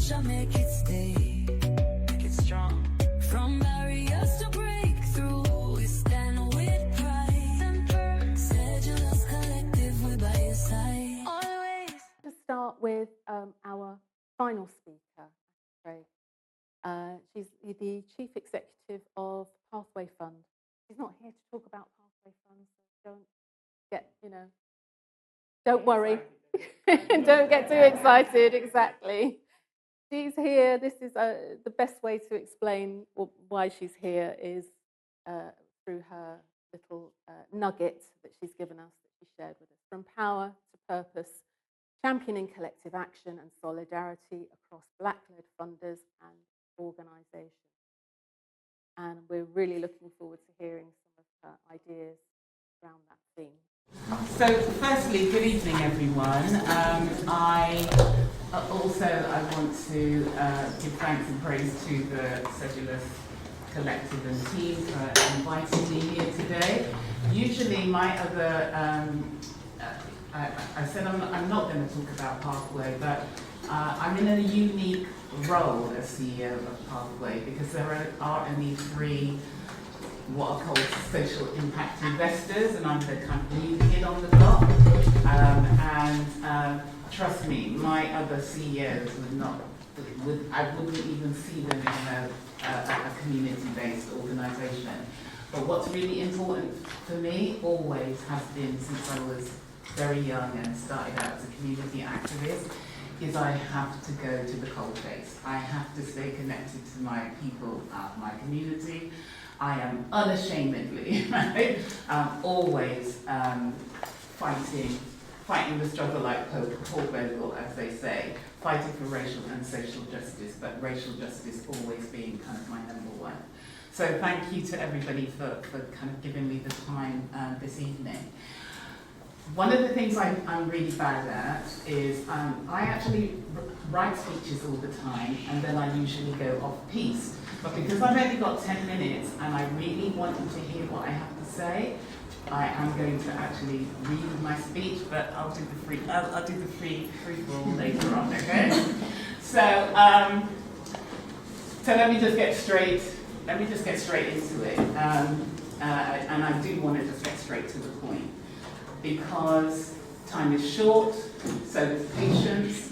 shall make it stay. Make it strong. From barriers to breakthrough, we stand with pride. Sedulous collective, we're by your side. Always. To start with our final speaker, Craig. She's the Chief Executive of Pathway Fund. She's not here to talk about Pathway Fund, so don't get, don't worry. Don't get too excited, exactly. She's here. This is the best way to explain why she's here is through her little nugget that she's given us, that she shared with us. From power to purpose, championing collective action and solidarity across Black-led funders and organisations. And we're really looking forward to hearing some of her ideas around that theme. So firstly, good evening everyone. I want to give thanks and praise to the Sedulous Collective and team for inviting me here today. Usually my other, I said I'm not going to talk about Pathway, but I'm in a unique role as CEO of Pathway because there are only three what are called social impact investors, and I'm the kind of new kid on the block. Trust me, my other CEOs I wouldn't even see them in a community-based organisation. But what's really important for me always has been, since I was very young and started out as a community activist, is I have to go to the cold face. I have to stay connected to my people, my community. I am unashamedly, right, always fighting the struggle like Paul Bogle, as they say, fighting for racial and social justice, but racial justice always being kind of my number one. So thank you to everybody for kind of giving me the time this evening. One of the things I'm really bad at is I actually write speeches all the time, and then I usually go off-piste. But because I've only got 10 minutes and I really want you to hear what I have to say, I am going to actually read my speech, but I'll do the free for all later on, okay? So let me just get straight into it. And I do want to just get straight to the point, because time is short, so there's patience,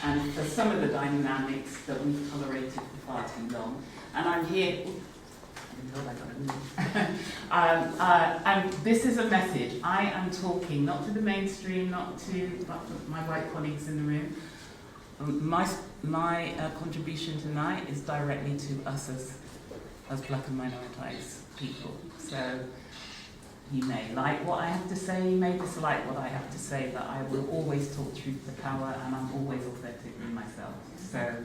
and for some of the dynamics that we've tolerated for far too long. And I'm here, and this is a message. I am talking not to the mainstream, not to my white colleagues in the room. My contribution tonight is directly to us as Black and minoritised people. So you may like what I have to say, you may dislike what I have to say, but I will always talk truth to power, and I'm always authentically myself. So,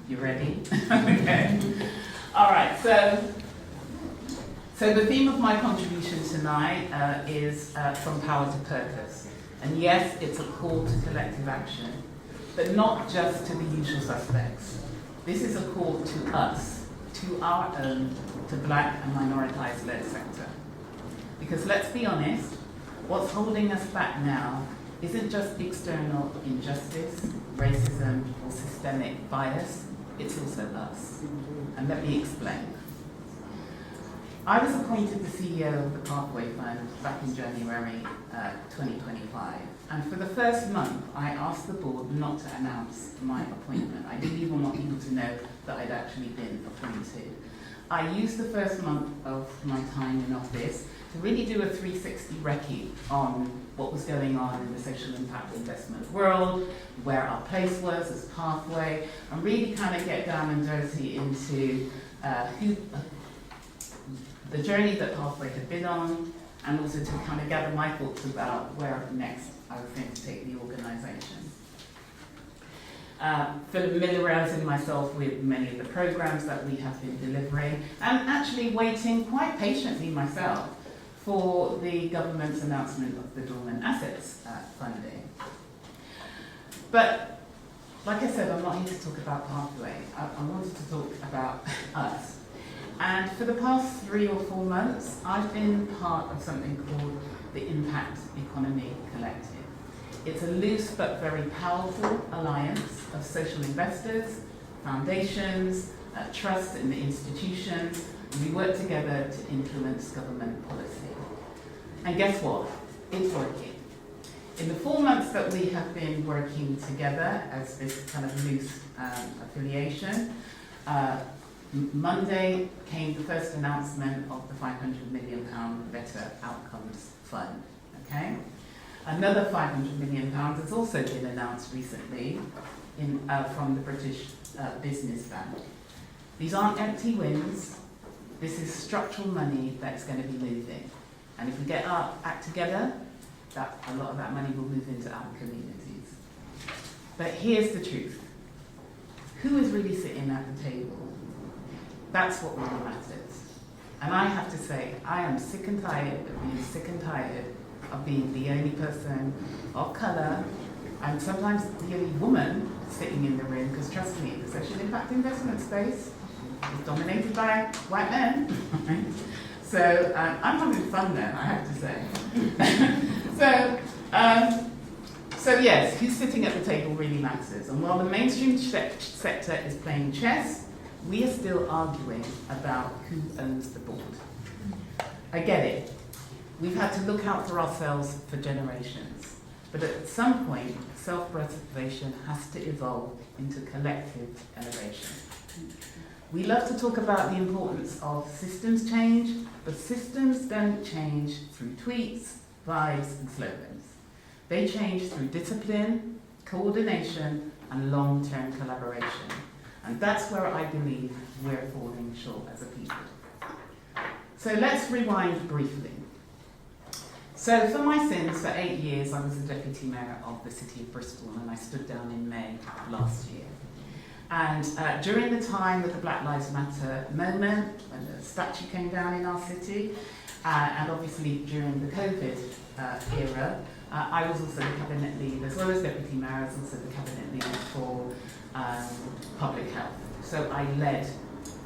you ready? Okay. All right, so the theme of my contribution tonight is from power to purpose. And yes, it's a call to collective action, but not just to the usual suspects. This is a call to us, to our own, to Black and minoritised-led sector. Because let's be honest, what's holding us back now isn't just external injustice, racism, or systemic bias, it's also us. And let me explain. I was appointed the CEO of the Pathway Fund back in January 2025. And for the first month, I asked the board not to announce my appointment. I didn't even want people to know that I'd actually been appointed. I used the first month of my time in office to really do a 360 recce on what was going on in the social impact investment world, where our place was as Pathway, and really kind of get down and dirty into the journey that Pathway had been on, and also to kind of gather my thoughts about where next I was going to take the organisation. Familiarising myself with many of the programs that we have been delivering, and actually waiting quite patiently myself for the government's announcement of the dormant assets funding. But like I said, I'm not here to talk about Pathway. I wanted to talk about us. And for the past 3 or 4 months, I've been part of something called the Impact Economy Collective. It's a loose but very powerful alliance of social investors, foundations, trusts and institutions, and we work together to influence government policy. And guess what? It's working. In the 4 months that we have been working together as this kind of loose affiliation, Monday came the first announcement of the £500 million Better Outcomes Fund. Okay? Another £500 million has also been announced recently from the British Business Bank. These aren't empty wins. This is structural money that's going to be moving. And if we get our act together, a lot of that money will move into our communities. But here's the truth. Who is really sitting at the table? That's what really matters. And I have to say, I am sick and tired of being sick and tired of being the only person of colour, and sometimes the only woman sitting in the room, because trust me, the social impact investment space is dominated by white men. So I'm having fun then, I have to say. So yes, who's sitting at the table really matters. And while the mainstream sector is playing chess, we are still arguing about who owns the board. I get it. We've had to look out for ourselves for generations. But at some point, self-preservation has to evolve into collective elevation. We love to talk about the importance of systems change, but systems don't change through tweets, vibes, and slogans. They change through discipline, coordination, and long-term collaboration. And that's where I believe we're falling short as a people. So let's rewind briefly. So for my sins, for 8 years, I was the Deputy Mayor of the City of Bristol, and I stood down in May last year. And during the time of the Black Lives Matter moment, when the statue came down in our city, and obviously during the COVID era, I was also the cabinet lead, as well as Deputy Mayor, I was also the cabinet lead for public health. So I led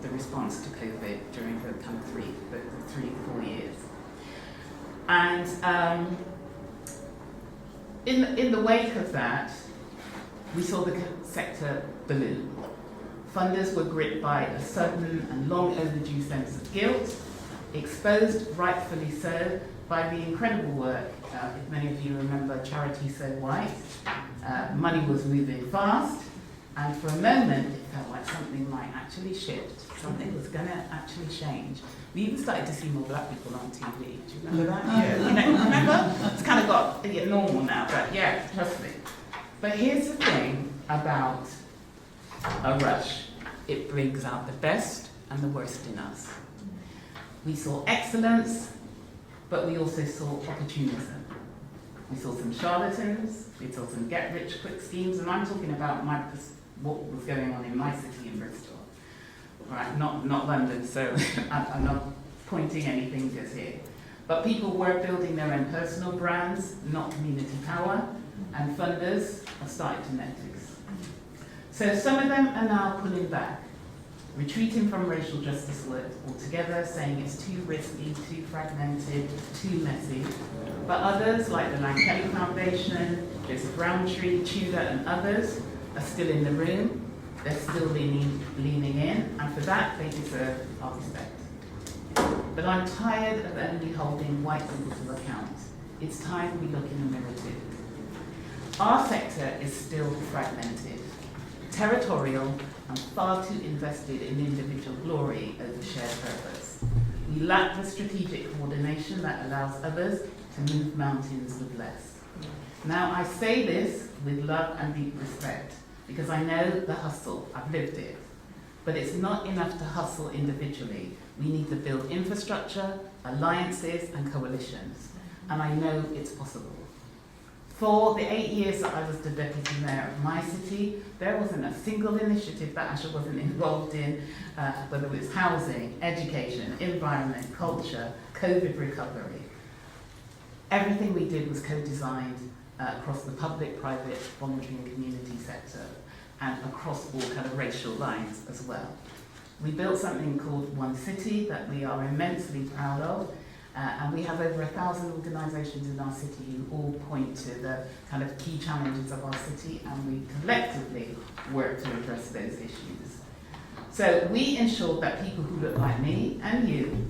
the response to COVID during the kind of 4 years. And in the wake of that, we saw the sector balloon. Funders were gripped by a sudden and long overdue sense of guilt, exposed, rightfully so, by the incredible work, if many of you remember Charity So White. Money was moving fast, and for a moment it felt like something might actually shift, something was going to actually change. We even started to see more black people on TV. Do you remember that? Yeah. You know, remember? It's kind of got normal now, but yeah, trust me. But here's the thing about a rush. It brings out the best and the worst in us. We saw excellence, but we also saw opportunism. We saw some charlatans, we saw some get-rich-quick schemes, and I'm talking about what was going on in my city in Bristol. Right, not London, so I'm not pointing any fingers here. But people were building their own personal brands, not community power, and funders have started to notice. So some of them are now pulling back, retreating from racial justice work altogether, saying it's too risky, too fragmented, too messy. But others, like the Kelly Foundation, Joseph Roundtree, Tudor, and others, are still in the room. They're still leaning in, and for that, they deserve our respect. But I'm tired of only holding white people to account. It's time we look in the mirror too. Our sector is still fragmented, territorial, and far too invested in individual glory over shared purpose. We lack the strategic coordination that allows others to move mountains with less. Now, I say this with love and deep respect, because I know the hustle, I've lived it. But it's not enough to hustle individually. We need to build infrastructure, alliances, and coalitions. And I know it's possible. For the 8 years that I was the Deputy Mayor of my city, there wasn't a single initiative that Asha wasn't involved in, whether it was housing, education, environment, culture, COVID recovery. Everything we did was co-designed across the public, private, voluntary and community sector, and across all kind of racial lines as well. We built something called One City that we are immensely proud of, And we have over 1,000 organisations in our city who all point to the kind of key challenges of our city, and we collectively work to address those issues. So we ensured that people who look like me and you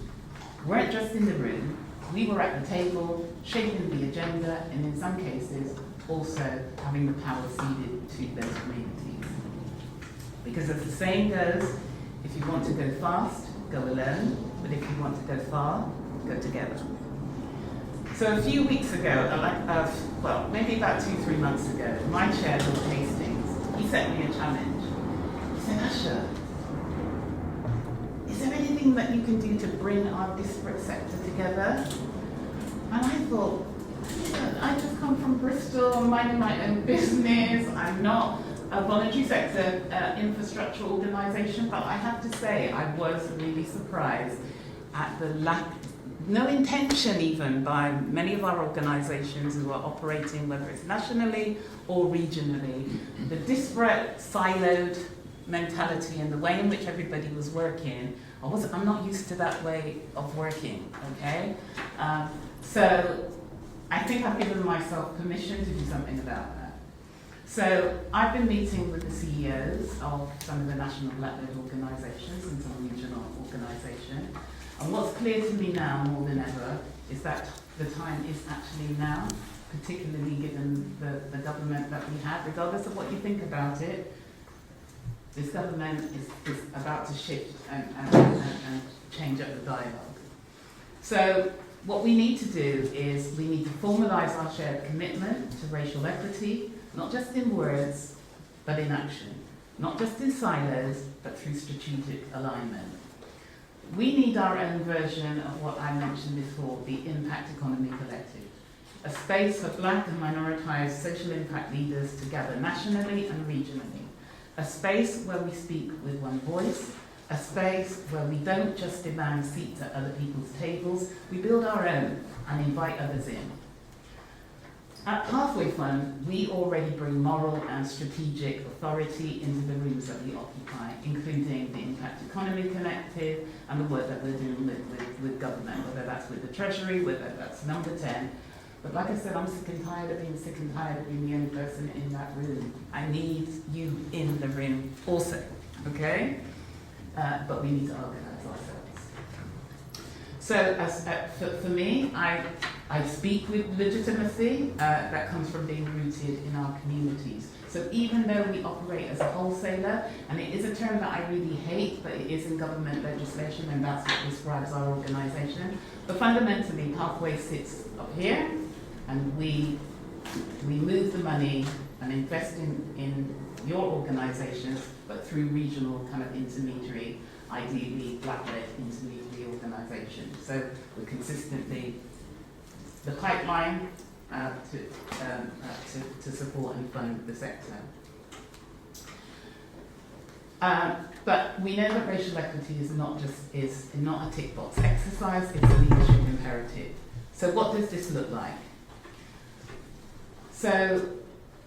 weren't just in the room, we were at the table, shaping the agenda, and in some cases, also having the power ceded to those communities. Because as the saying goes, if you want to go fast, go alone, but if you want to go far, go together. So a few weeks ago, well, maybe about 2-3 months ago, my chair, Lord Hastings, he set me a challenge. He said, Asha, is there anything that you can do to bring our disparate sector together? And I thought, I just come from Bristol, I'm minding my own business, I'm not a voluntary sector infrastructure organisation, but I have to say I was really surprised at the no intention even by many of our organisations who are operating, whether it's nationally or regionally, the disparate, siloed mentality and the way in which everybody was working. I'm not used to that way of working, okay? So I think I've given myself permission to do something about that. So I've been meeting with the CEOs of some of the national black-led organisations and some regional organisations. And what's clear to me now more than ever is that the time is actually now, particularly given the government that we have. Regardless of what you think about it, this government is about to shift and change up the dialogue. So what we need to do is we need to formalise our shared commitment to racial equity, not just in words, but in action. Not just in silos, but through strategic alignment. We need our own version of what I mentioned before, the Impact Economy Collective. A space for black and minoritised social impact leaders to gather nationally and regionally. A space where we speak with one voice. A space where we don't just demand seats at other people's tables, we build our own and invite others in. At Pathway Fund, we already bring moral and strategic authority into the rooms that we occupy, including the Impact Economy Collective and the work that we're doing with government, whether that's with the Treasury, whether that's number 10. But like I said, I'm sick and tired of being sick and tired of being the only person in that room. I need you in the room also, okay? But we need to organise ourselves. So for me, I speak with legitimacy that comes from being rooted in our communities. So even though we operate as a wholesaler, and it is a term that I really hate, but it is in government legislation and that's what describes our organisation, but fundamentally Pathway sits up here and we move the money and invest in your organisations, but through regional kind of intermediary, ideally black-led intermediary organisations. So we're consistently the pipeline to support and fund the sector. But we know that racial equity is not a tick box exercise, it's a leadership imperative. So what does this look like? So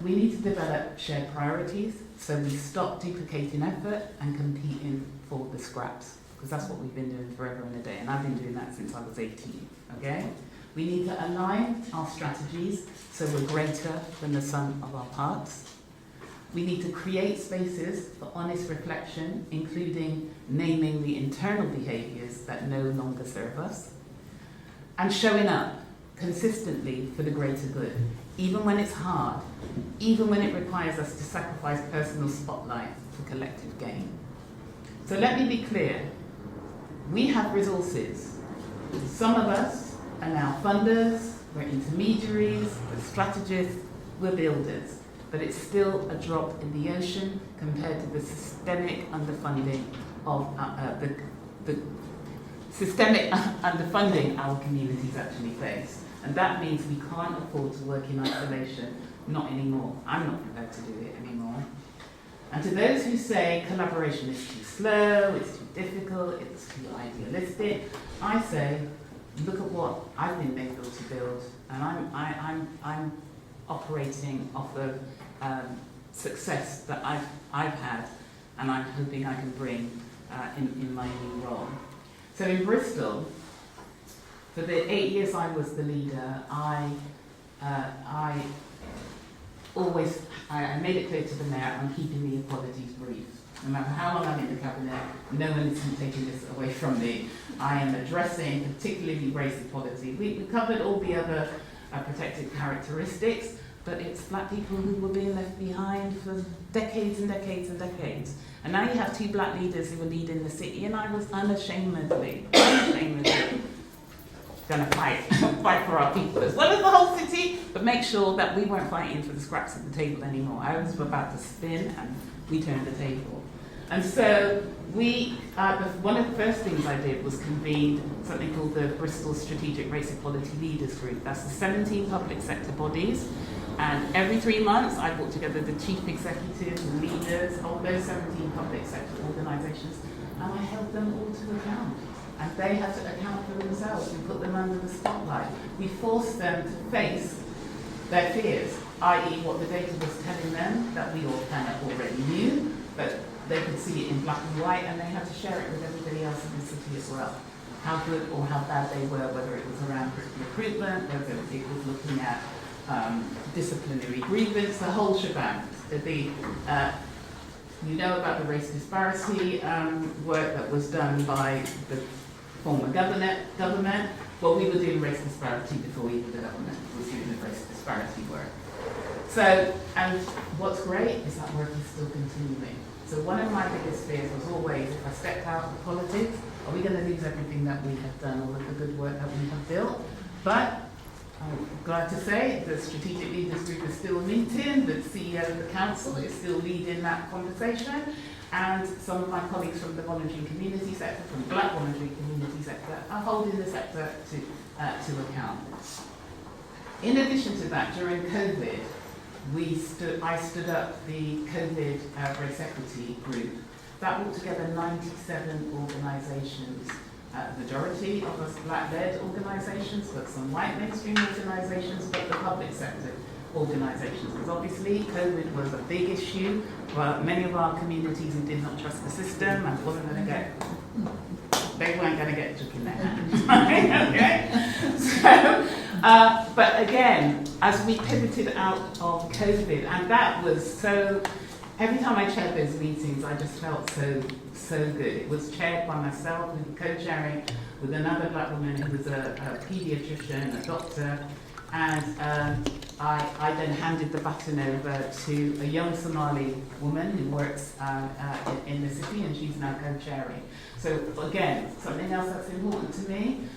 we need to develop shared priorities so we stop duplicating effort and competing for the scraps, because that's what we've been doing forever and a day, and I've been doing that since I was 18, okay? We need to align our strategies so we're greater than the sum of our parts. We need to create spaces for honest reflection, including naming the internal behaviours that no longer serve us, and showing up consistently for the greater good, even when it's hard, even when it requires us to sacrifice personal spotlight for collective gain. So let me be clear, we have resources. Some of us are now funders, we're intermediaries, we're strategists, we're builders, but it's still a drop in the ocean compared to the systemic underfunding of the systemic underfunding our communities actually face. And that means we can't afford to work in isolation, not anymore. I'm not prepared to do it anymore. And to those who say collaboration is too slow, it's too difficult, it's too idealistic, I say, look at what I've been able to build, and I'm operating off of success that I've had, and I'm hoping I can bring in my new role. So in Bristol, For the 8 years I was the leader, I made it clear to the mayor I'm keeping the equalities brief. No matter how long I'm in the cabinet, no one is taking this away from me. I am addressing particularly race equality. We covered all the other protected characteristics, but it's black people who were being left behind for decades and decades and decades. And now you have two black leaders who are leading the city, and I was unashamedly going to fight for our people, as well as the whole city, but make sure that we weren't fighting for the scraps at the table anymore. I was about to spin, and we turned the table. And so one of the first things I did was convene something called the Bristol Strategic Race Equality Leaders Group. That's the 17 public sector bodies. And every 3 months, I brought together the chief executives and leaders of those 17 public sector organisations, and I held them all to account. And they had to account for themselves. We put them under the spotlight. We forced them to face their fears, i.e. what the data was telling them that we all kind of already knew, but they could see it in black and white, and they had to share it with everybody else in the city as well. How good or how bad they were, whether it was around recruitment, whether it was looking at disciplinary grievance, the whole shebang. You know about the race disparity work that was done by the former government. Well, we were doing race disparity before even the government was doing the race disparity work. So, and what's great is that work is still continuing. So one of my biggest fears was always, if I stepped out of politics, are we going to lose everything that we have done, all of the good work that we have built? But I'm glad to say the Strategic Leaders Group is still meeting, the CEO of the council is still leading that conversation, and some of my colleagues from the voluntary community sector, from the black voluntary community sector, are holding the sector to account. In addition to that, during COVID, I stood up the COVID Race Equity Group. That brought together 97 organisations. The majority of us black-led organisations, but some white mainstream organisations, but the public sector organisations. Because obviously COVID was a big issue for many of our communities who did not trust the system and they weren't going to get took in their hand. Okay? So, but again, as we pivoted out of COVID, and that was so, every time I chaired those meetings, I just felt so good. It was chaired by myself, we were co-chairing with another black woman who was a paediatrician, a doctor, and I then handed the baton over to a young Somali woman who works in the city, and she's now co-chairing. So again, something else that's important to me,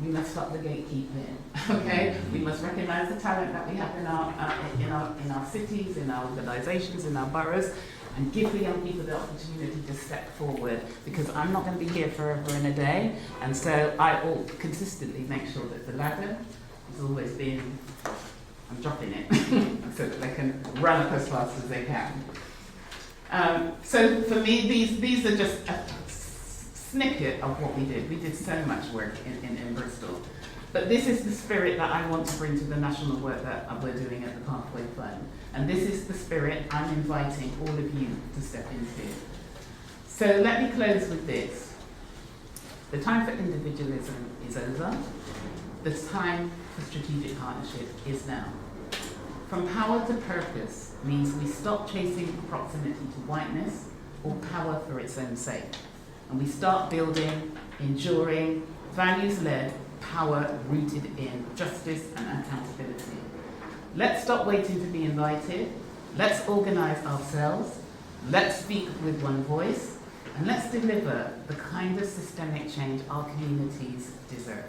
we must stop the gatekeeping, okay? We must recognise the talent that we have in our cities, in our organisations, in our boroughs, and give the young people the opportunity to step forward, because I'm not going to be here forever and a day, and so I will consistently make sure that the ladder is always being, I'm dropping it, so that they can run up as fast as they can. So for me, these are just a snippet of what we did. We did so much work in Bristol. But this is the spirit that I want to bring to the national work that we're doing at the Pathway Fund. And this is the spirit I'm inviting all of you to step into. So let me close with this. The time for individualism is over. The time for strategic partnership is now. From power to purpose means we stop chasing proximity to whiteness or power for its own sake. And we start building, enduring, values-led power rooted in justice and accountability. Let's stop waiting to be invited. Let's organise ourselves. Let's speak with one voice. And let's deliver the kind of systemic change our communities deserve.